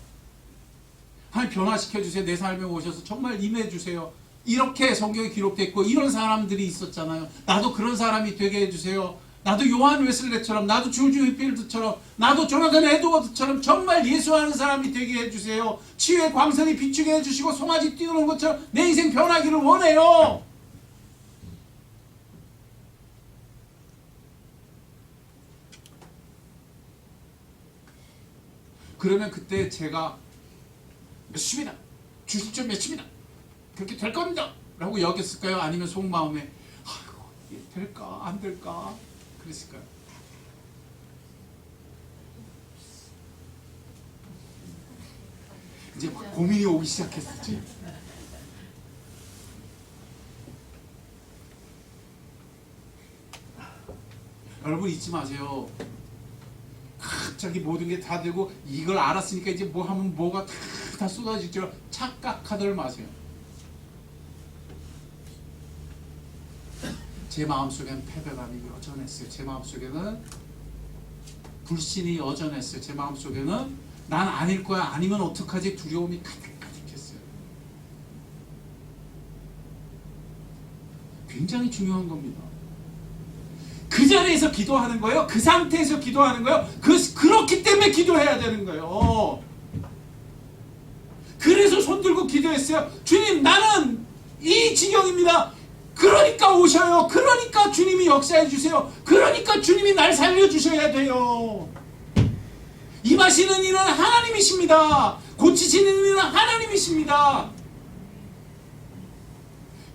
하나님 변화시켜주세요. 내 삶에 오셔서 정말 임해주세요. 이렇게 성경에 기록되어 있고 이런 사람들이 있었잖아요. 나도 그런 사람이 되게 해주세요. 나도 요한 웨슬레처럼, 나도 조지 휘필드처럼, 나도 조나단 에드워드처럼 정말 예수하는 사람이 되게 해주세요. 치유의 광선이 비추게 해주시고 송아지 뛰는 것처럼 내 인생 변하기를 원해요. 그러면 그때 제가 몇십이다, 주십시오 몇십이다, 그렇게 될 겁니다 라고 여겼을까요? 아니면 속마음에 아이고 될까 안 될까 그랬을까요? 이제 막 고민이 오기 시작했었지. 여러분 잊지 마세요. 갑자기 모든 게 다 되고 이걸 알았으니까 이제 뭐 하면 뭐가 다 쏟아질 줄 착각하들 마세요. 제 마음속에는 패배감이 여전했어요. 제 마음속에는 불신이 여전했어요. 제 마음속에는 난 아닐 거야, 아니면 어떡하지 두려움이 가득가득했어요. 굉장히 중요한 겁니다. 그 자리에서 기도하는 거예요. 그 상태에서 기도하는 거예요. 그렇기 때문에 기도해야 되는 거예요. 그래서 손들고 기도했어요. 주님, 나는 이 지경입니다. 그러니까 오셔요. 그러니까 주님이 역사해 주세요. 그러니까 주님이 날 살려주셔야 돼요. 임하시는 이는 하나님이십니다. 고치시는 이는 하나님이십니다.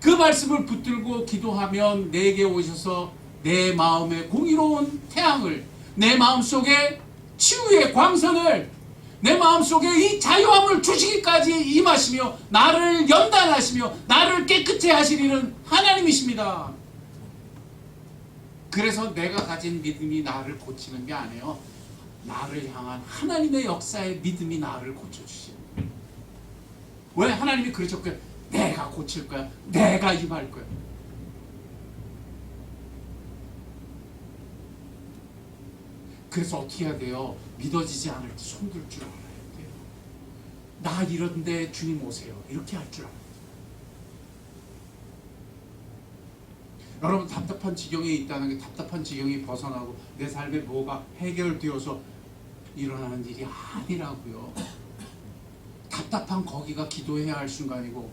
그 말씀을 붙들고 기도하면 내게 오셔서 내 마음에 공의로운 태양을, 내 마음속에 치유의 광선을, 내 마음속에 이 자유함을 주시기까지 임하시며 나를 연단하시며 나를 깨끗해 하시리는 하나님이십니다. 그래서 내가 가진 믿음이 나를 고치는 게 아니에요. 나를 향한 하나님의 역사의 믿음이 나를 고쳐주시는 거예요. 왜? 하나님이 그러셨고요. 내가 고칠 거야. 내가 임할 거야. 그래서 어떻게 해야 돼요? 믿어지지 않을 때 손들 줄 알아야 돼요. 나 이런데 주님 오세요. 이렇게 할 줄 알아야 돼요. 여러분, 답답한 지경에 있다는 게 답답한 지경이 벗어나고 내 삶에 뭐가 해결되어서 일어나는 일이 아니라고요. 답답한 거기가 기도해야 할 순간이고,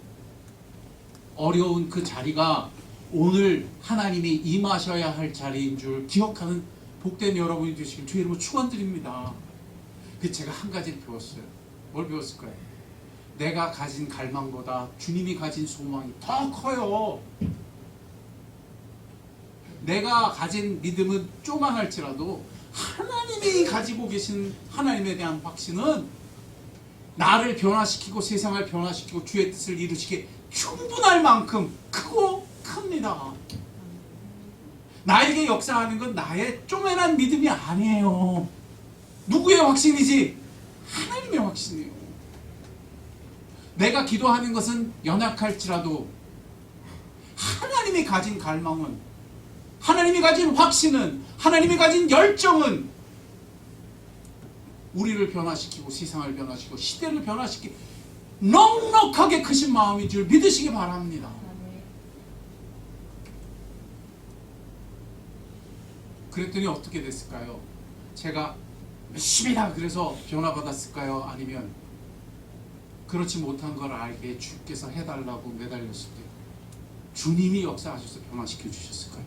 어려운 그 자리가 오늘 하나님이 임하셔야 할 자리인 줄 기억하는 복된 여러분이 되시길 주의 이름으로 축원드립니다. 그 제가 한 가지 배웠어요. 뭘 배웠을까요? 내가 가진 갈망보다 주님이 가진 소망이 더 커요. 내가 가진 믿음은 조만할지라도 하나님이 가지고 계신 하나님에 대한 확신은 나를 변화시키고 세상을 변화시키고 주의 뜻을 이루시기에 충분할 만큼 크고 큽니다. 나에게 역사하는 건 나의 쪼매난 믿음이 아니에요. 누구의 확신이지? 하나님의 확신이에요. 내가 기도하는 것은 연약할지라도 하나님이 가진 갈망은, 하나님이 가진 확신은, 하나님이 가진 열정은 우리를 변화시키고 세상을 변화시키고 시대를 시키고 넉넉하게 크신 마음인 줄 믿으시기 바랍니다. 그랬더니 어떻게 됐을까요? 제가 열심히다 그래서 변화받았을까요? 아니면 그렇지 못한 걸 알게 주께서 해달라고 매달렸을 때 주님이 역사하셔서 변화시켜 주셨을까요?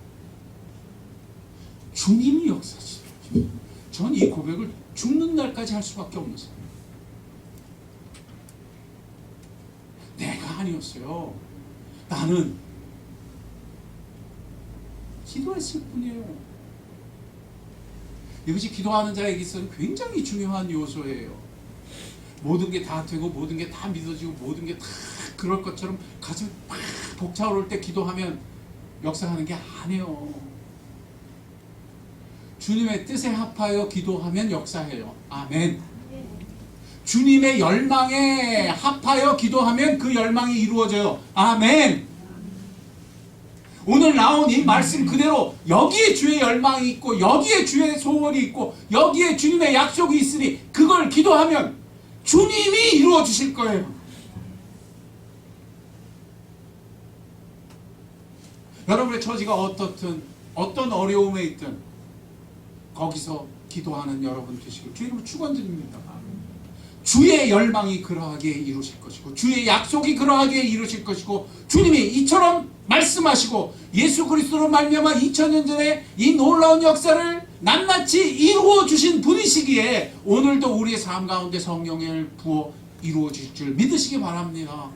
주님이 역사하시죠. 전 이 고백을 죽는 날까지 할 수밖에 없어요. 내가 아니었어요. 나는 기도했을 뿐이에요. 이것이 기도하는 자에게 있어서는 굉장히 중요한 요소예요. 모든 게 다 되고 모든 게 다 믿어지고 모든 게 다 그럴 것처럼 가슴이 팍 벅차오를 때 기도하면 역사하는 게 아니에요. 주님의 뜻에 합하여 기도하면 역사해요. 아멘. 주님의 열망에 합하여 기도하면 그 열망이 이루어져요. 아멘. 오늘 나온 이 말씀 그대로 여기에 주의 열망이 있고 여기에 주의 소원이 있고 여기에 주님의 약속이 있으니 그걸 기도하면 주님이 이루어 주실 거예요. 여러분의 처지가 어떻든 어떤 어려움에 있든 거기서 기도하는 여러분 되시길 주의 이름으로 축원드립니다. 주의 열망이 그러하게 이루실 것이고 주의 약속이 그러하게 이루실 것이고 주님이 이처럼 말씀하시고 예수 그리스도로 말미암아 2000년 전에 이 놀라운 역사를 낱낱이 이루어 주신 분이시기에 오늘도 우리의 삶 가운데 성령을 부어 이루어 주실 줄 믿으시기 바랍니다.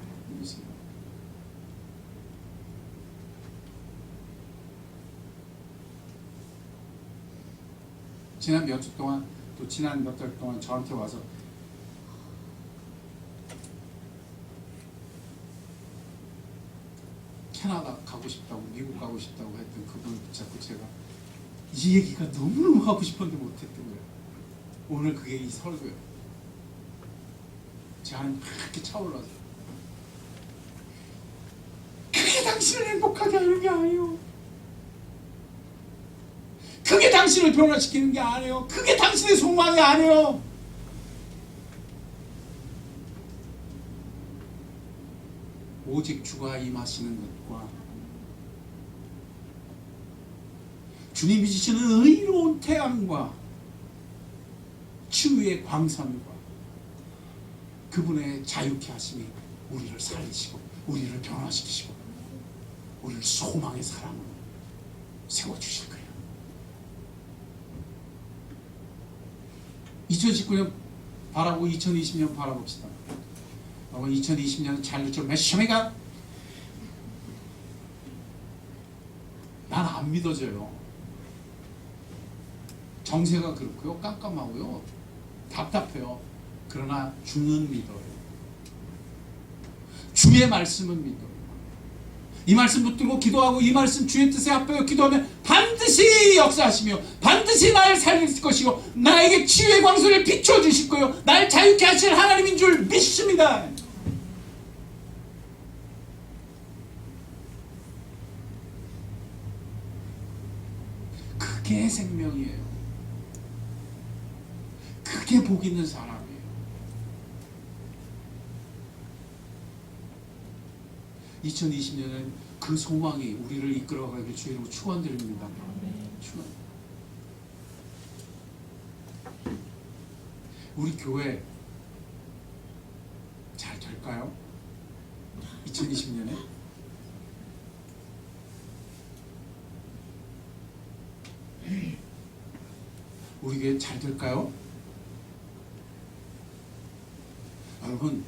지난 몇 주 동안 또 지난 몇 달 동안 저한테 와서 캐나다 가고 싶다고 미국 가고 싶다고 했던 그분 자꾸 제가 이 얘기가 너무너무 하고 싶었는데 못했던 거예요. 오늘 그게 이 설교예요. 제 안에 그렇게 차올라서 그게 당신을 행복하게 하는 게 아니에요. 그게 당신을 변화시키는 게 아니에요. 그게 당신의 소망이 아니에요. 오직 주가 임하시는 것과 주님이 주시는 의로운 태양과 치유의 광선과 그분의 자유케 하심이 우리를 살리시고 우리를 변화시키시고 우리를 소망의 사람으로 세워주실 거예요. 2019년 바라보고 2020년 바라봅시다. 2020년 잘 좀 매시매가 난 안 믿어져요. 정세가 그렇고요, 깜깜하고요, 답답해요. 그러나 주는 믿어요. 주의 말씀은 믿어요. 이 말씀 붙들고 기도하고 이 말씀 주의 뜻에 합하여 기도하면 반드시 역사하시며 반드시 날 살릴 것이고 나에게 치유의 광선을 비춰주실 거예요. 날 자유케 하실 하나님인 줄 믿습니다. 그게 생명이에요. 그게 복 있는 사람이에요. (2020년은) 그 소망이 우리를 이끌어가길 주의 이름으로 축원드립니다. 축원. 우리 교회 잘 될까요? 2020년에 우리 교회 잘 될까요? 여러분,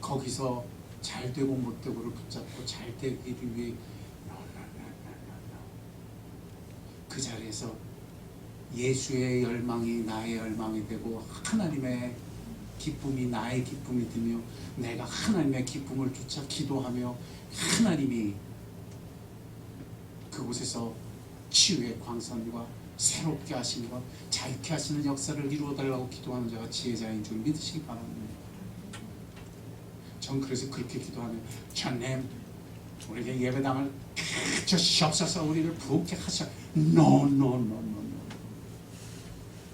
거기서 잘 되고 못 되고를 붙잡고 잘 되기를 위해 그 자리에서 예수의 열망이 나의 열망이 되고 하나님의 기쁨이 나의 기쁨이 되며 내가 하나님의 기쁨을 쫓아 기도하며 하나님이 그곳에서 치유의 광선과 새롭게 하시는 것, 자유케 하시는 역사를 이루어달라고 기도하는 자가 지혜자인 줄 믿으시기 바랍니다. 전 그래서 그렇게 기도하면 주님 우리에게 예배당을 주시옵소서, 우리를 부흥케 하셔. No.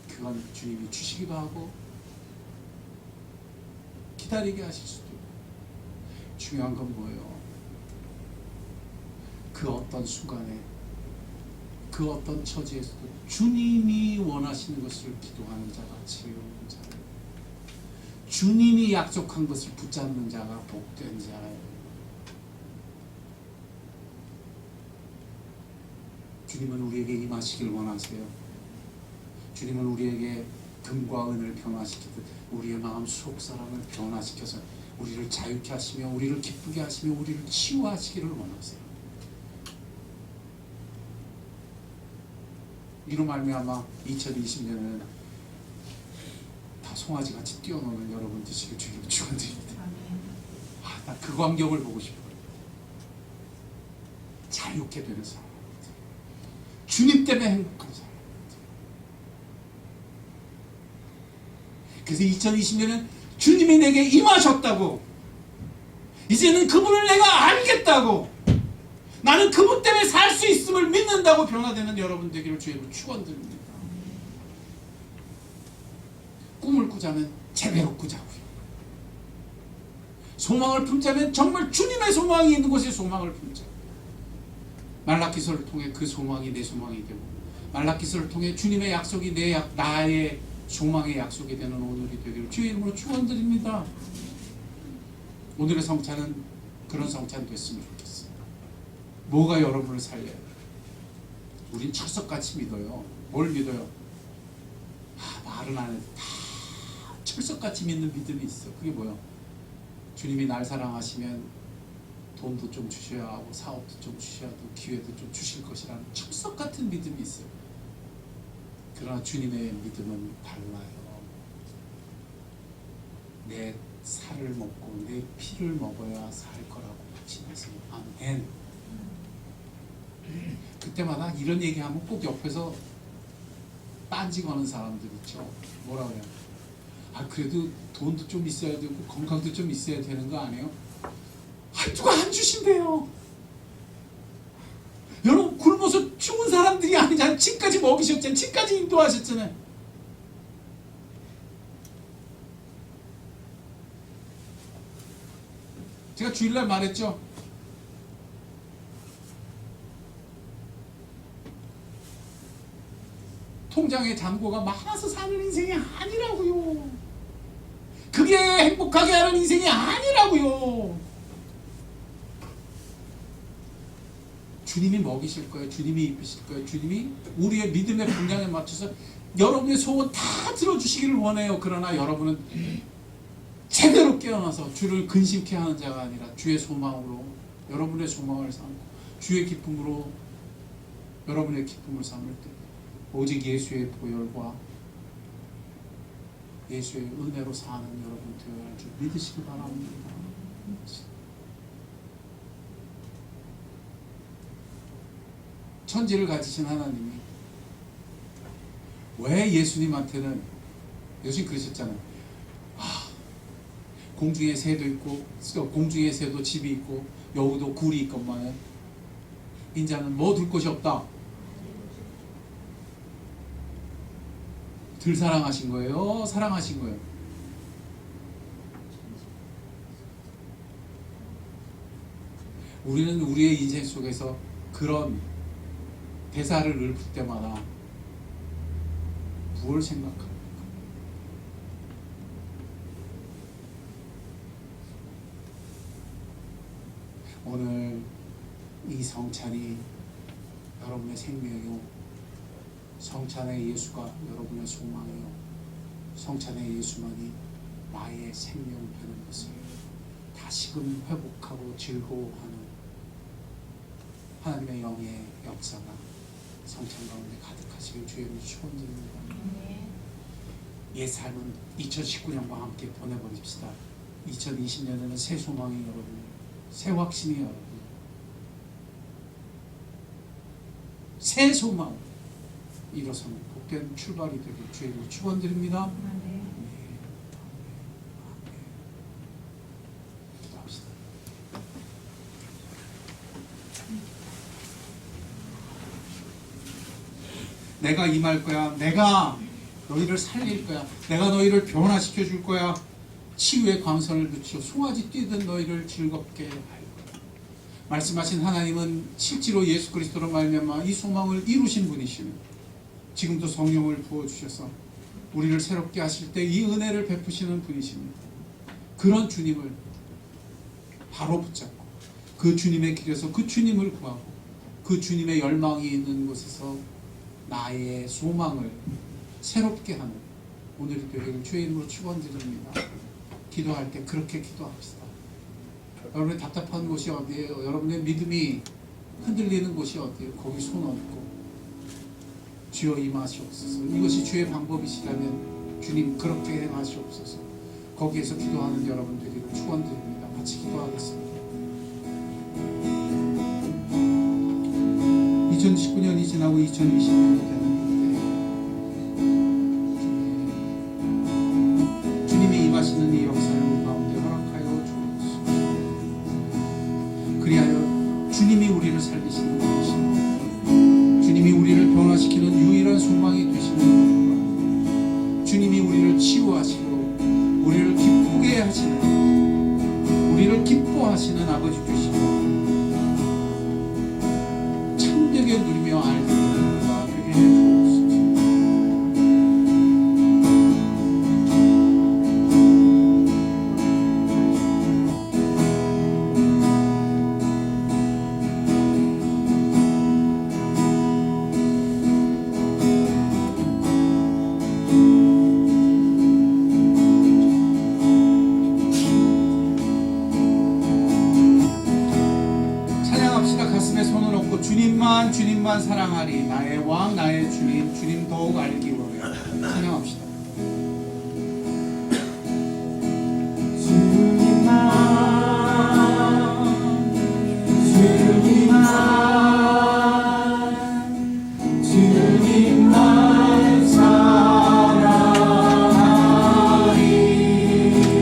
그건 주님이 주시기도 하고 기다리게 하실 수도 있고. 중요한 건 뭐예요? 그 어떤 순간에 그 어떤 처지에서도 주님이 원하시는 것을 기도하는 자가 지혜로운 자예요. 주님이 약속한 것을 붙잡는 자가 복된 자예요. 주님은 우리에게 임하시길 원하세요. 주님은 우리에게 금과 은을 변화시키듯 우리의 마음 속사람을 변화시켜서 우리를 자유케 하시며 우리를 기쁘게 하시며 우리를 치유하시기를 원하세요. 이로 말미암아 2020년에는 다 송아지같이 뛰어노는 여러분 되시길 주님을 축원드립니다. 나 그 광경을 보고 싶어요. 자유케 되는 사람, 주님 때문에 행복한 사람. 그래서 2020년은 주님이 내게 임하셨다고, 이제는 그분을 내가 알겠다고, 나는 그분 때문에 살 수 있음을 믿는다고 변화되는 여러분 되기를 주님으로 축원드립니다. 꿈을 꾸자면 제대로 꾸자고요. 소망을 품자면 정말 주님의 소망이 있는 곳에 소망을 품자. 말라기서를 통해 그 소망이 내 소망이 되고, 말라기서를 통해 주님의 약속이 나의 소망의 약속이 되는 오늘이 되기를 주의 이름으로 축원드립니다. 오늘의 성찬은 그런 성찬 됐으면 좋겠어요. 뭐가 여러분을 살려요? 우린 철석같이 믿어요. 뭘 믿어요? 말은 안 해도 다 철석같이 믿는 믿음이 있어. 그게 뭐야? 주님이 날 사랑하시면 돈도 좀 주셔야 하고 사업도 좀 주셔야 하고 기회도 좀 주실 것이라는 철석같은 믿음이 있어요. 그러나 주님의 믿음은 달라요. 내 살을 먹고 내 피를 먹어야 살 거라고 말씀하세요. 아멘. 그때마다 이런 얘기하면 꼭 옆에서 딴지 거는 사람들 있죠. 뭐라 그래요? 그래도 돈도 좀 있어야 되고 건강도 좀 있어야 되는 거 아니에요? 누가 안 주신대요. 여러분 굶어서 죽을 지금까지 먹이셨잖아요. 지금까지 인도하셨잖아요. 제가 주일날 말했죠. 통장에 잔고가 많아서 사는 인생이 아니라고요. 그게 행복하게 하는 인생이 아니라고요. 주님이 먹이실 거예요. 주님이 입히실 거예요. 주님이 우리의 믿음의 분량에 맞춰서 여러분의 소원 다 들어주시기를 원해요. 그러나 여러분은 제대로 깨어나서 주를 근심케 하는 자가 아니라 주의 소망으로 여러분의 소망을 삼고 주의 기쁨으로 여러분의 기쁨을 삼을 때 오직 예수의 보혈과 예수의 은혜로 사는 여러분 되어야 할 줄 믿으시기 바랍니다. 천지를 가지신 하나님이 왜 예수님한테는 예수님 그러셨잖아요. 공중에 새도 있고 공중에 새도 집이 있고 여우도 굴이 있건만 인자는 뭐 둘 곳이 없다. 들 사랑하신 거예요? 사랑하신 거예요? 우리는 우리의 인생 속에서 그런 대사를 읊을 때마다 무엇을 생각합니까? 오늘 이 성찬이 여러분의 생명이요, 성찬의 예수가 여러분의 소망이요, 성찬의 예수만이 나의 생명 되는 것을 다시금 회복하고 즐거워하는 하나님의 영의 역사가 성찬 가운데 가득하시길 주의 이름으로 축원드립니다. 옛 삶은 2019년과 함께 보내버립시다. 2020년에는 새 소망이 여러분, 새 확신이 여러분, 새 소망 일어서는 복된 출발이 되길 주의 이름으로 축원드립니다. 기도합시다. 내가 임할 거야. 내가 너희를 살릴 거야. 내가 너희를 변화시켜 줄 거야. 치유의 광선을 비추어 송아지 뛰듯 너희를 즐겁게 할 거야. 말씀하신 하나님은 실제로 예수 그리스도로 말미암아 이 소망을 이루신 분이시며 지금도 성령을 부어주셔서 우리를 새롭게 하실 때 이 은혜를 베푸시는 분이십니다. 그런 주님을 바로 붙잡고 그 주님의 길에서 그 주님을 구하고 그 주님의 열망이 있는 곳에서 나의 소망을 새롭게 하는 오늘이 되기를 주의 이름으로 축원드립니다. 기도할 때 그렇게 기도합시다. 여러분의 답답한 곳이 어디예요? 여러분의 믿음이 흔들리는 곳이 어디예요? 거기 손 얹고 주여 임하시옵소서. 이것이 주의 방법이시라면 주님 그렇게 행하시옵소서. 거기에서 기도하는 여러분 되기를 축원드립니다. 같이 기도하겠습니다. 2019년이 지나고 2020년이 되는 때 주님이 임하시는 이 역사를 우리 가운데 허락하여 주옵소서. 그리하여 주님이 우리를 살리시는 분이십니다. 주님이 우리를 변화시키는 유일한 소망이 되시는 분이십니다. 주님이 우리를 치유하시고 우리를 기쁘게 하시는, 우리를 기뻐하시는 아버지 주시고 참되게 누리며 알게 되는 바 되게 해주옵소서. 주님만 사랑하리. 나의 왕 나의 주님, 주님 더욱 알기 원해. 찬양합시다. 주님만 사랑하리. 나의 왕 나의 주님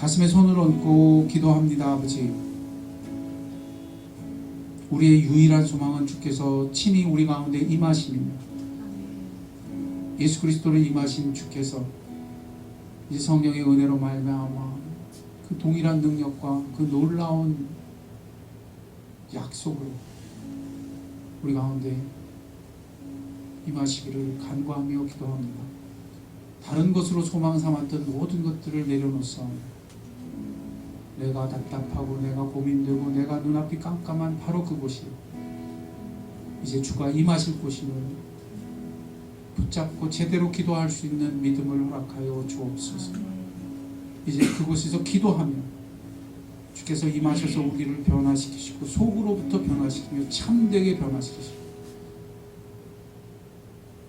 가슴에 손을 얹고 기도합니다. 아버지, 우리의 유일한 소망은 주께서 친히 우리 가운데 임하심입니다. 예수 그리스도를 임하신 주께서 이제 성령의 은혜로 말미암아 그 동일한 능력과 그 놀라운 약속으로 우리 가운데 임하시기를 간구하며 기도합니다. 다른 것으로 소망 삼았던 모든 것들을 내려놓사 내가 답답하고 내가 고민되고 내가 눈앞이 깜깜한 바로 그곳이 이제 주가 임하실 곳임을 붙잡고 제대로 기도할 수 있는 믿음을 허락하여 주옵소서. 이제 그곳에서 기도하며 주께서 임하셔서 우리를 변화시키시고 속으로부터 변화시키며 참되게 변화시키시고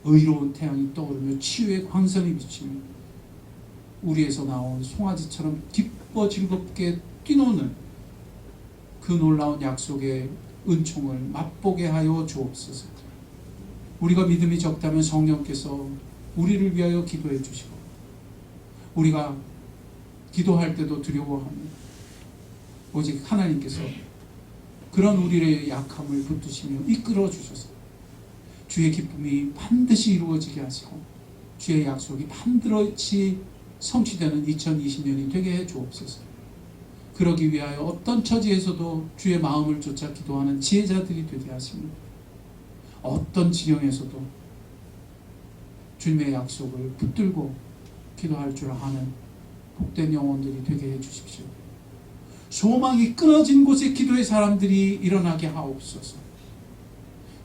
의로운 태양이 떠오르며 치유의 광선이 비치며 우리에서 나온 송아지처럼 기뻐 즐겁게 뛰노는 그 놀라운 약속의 은총을 맛보게 하여 주옵소서. 우리가 믿음이 적다면 성령께서 우리를 위하여 기도해 주시고 우리가 기도할 때도 두려워하며 오직 하나님께서 그런 우리의 약함을 붙드시며 이끌어 주셔서 주의 기쁨이 반드시 이루어지게 하시고 주의 약속이 반드시 성취되는 2020년이 되게 해 주옵소서. 그러기 위하여 어떤 처지에서도 주의 마음을 쫓아 기도하는 지혜자들이 되게 하시며 어떤 지경에서도 주님의 약속을 붙들고 기도할 줄 아는 복된 영혼들이 되게 해 주십시오. 소망이 끊어진 곳에 기도의 사람들이 일어나게 하옵소서.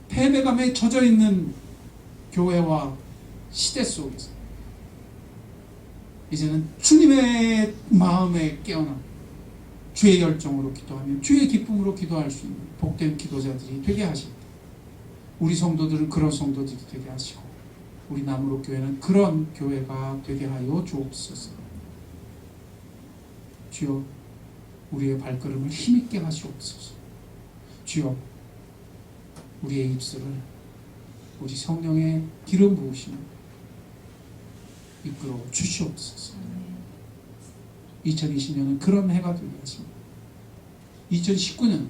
패배감에 젖어 있는 교회와 시대 속에서 이제는 주님의 마음에 깨어나 주의 열정으로 기도하며 주의 기쁨으로 기도할 수 있는 복된 기도자들이 되게 하십니다. 우리 성도들은 그런 성도들이 되게 하시고 우리 남으로 교회는 그런 교회가 되게 하여 주옵소서. 주여 우리의 발걸음을 힘있게 하시옵소서. 주여 우리의 입술을 우리 성령의 기름 부으심으로 이끌어 주시옵소서. 2020년은 그런 해가 되게 하십니다. 2019년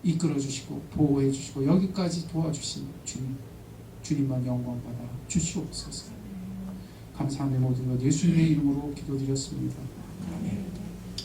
이끌어 주시고 보호해 주시고 여기까지 도와주신 주님만 영광 받아 주시옵소서. 감사하며 모든 것 예수님의 이름으로 기도드렸습니다.